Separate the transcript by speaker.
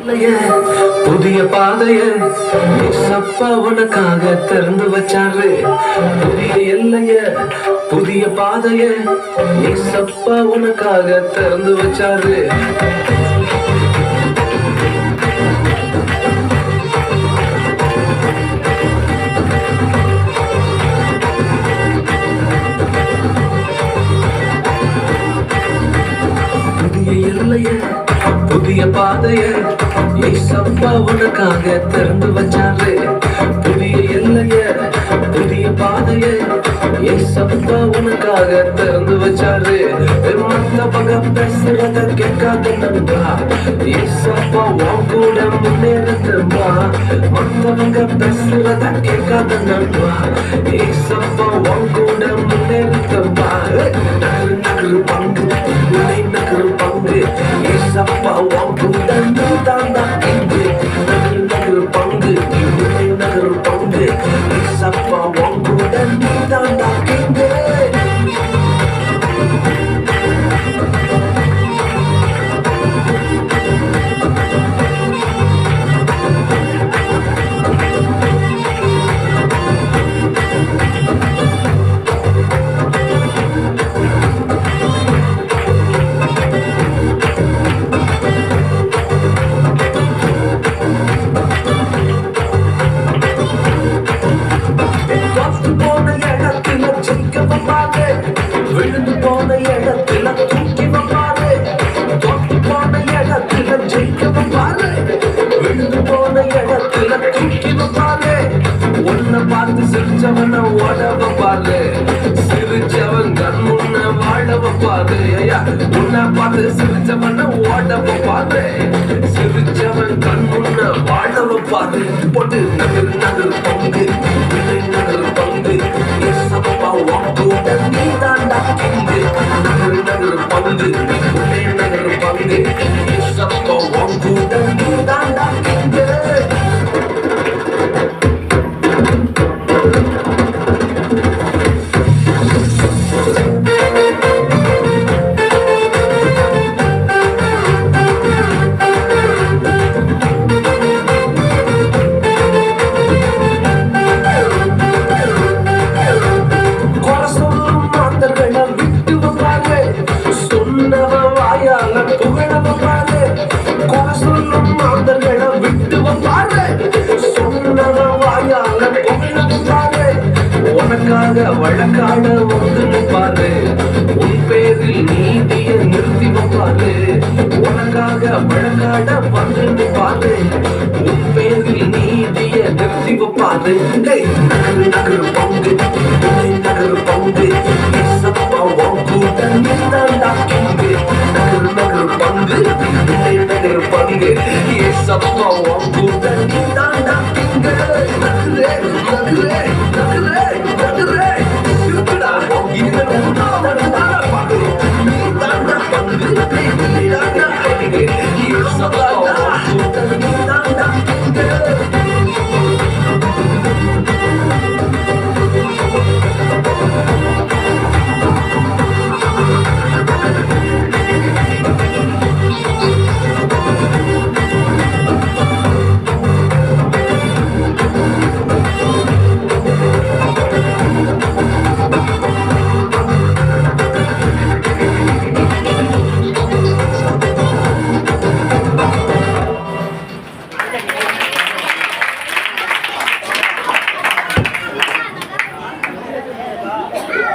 Speaker 1: புதிய பாதைய சப்பா உனக்காக திறந்து வச்சாரு. புதிய எல்லைய புதிய பாதைய சப்பா உனக்காக திறந்து வச்சாரு. புதிய பாதைய ஏசப்பா உனக்காக திறந்து வச்சாரு. புதிய எல்லைய புதிய பாதைய ஏசப்பா உனக்காக திறந்து வச்சாரு. மத்தவங்க பேசுறத கேட்காத நண்பா, ஏசப்பா உன் கூட முன்னேறமா. மத்தவங்க பேசுறத கேட்காத நண்பா, ஏசப்பா உன் கூட முன்னேறமா. நகரு நகரு பங்கு நகரு பங்கு ஏசப்பா உன் கூட தாண்டா இங்கு. நகரு நகரு பங்கு நகரு பங்கு ஏசப்பா உன் கூட தாண்டா இங்கு. விழுந்து போன இடத்துல தூக்கி வைப்பாரு. தோத்து போன இடத்துல ஜெயிக்க வைப்பாரு. விழுந்து போன இடத்துல தூக்கி வைப்பாரு. உன்னை பார்த்து சிரிச்சவன ஓட வைப்பாரு. சிரிச்சவன் கண் முன்ன வாழ வைப்பாரு. உன்னை பார்த்து சிரிச்சவன ஓட வைப்பாரு. சிரிச்சவன் கண் முன்ன வாழ வைப்பாரு. போட்டு நகர் நகர் பங்கு நகர் பங்கு ஏசப்பா உன் கூட நீ தாண்டா இங்கு. நகர் நகர் பங்கு நகர் பங்கு ஏசப்பா உன் கூட நீ தாண்டா இங்கு. உனக்காக வழக்காட வந்து நிற்பாரு. உன் பேரில் நீதியை நிறுத்தி வைப்பாரு. உனக்காக வழக்காட வந்து நிற்பாரு. உன் பேரில் நீதியை நிறுத்தி வைப்பாரு. நகரு நகரு பங்கு நகரு பங்கு ஏசப்பா உன் கூட நீ தாண்டா இங்கு. நகரு நகரு பங்கு நகரு பங்கு ஏசப்பா உன் கூட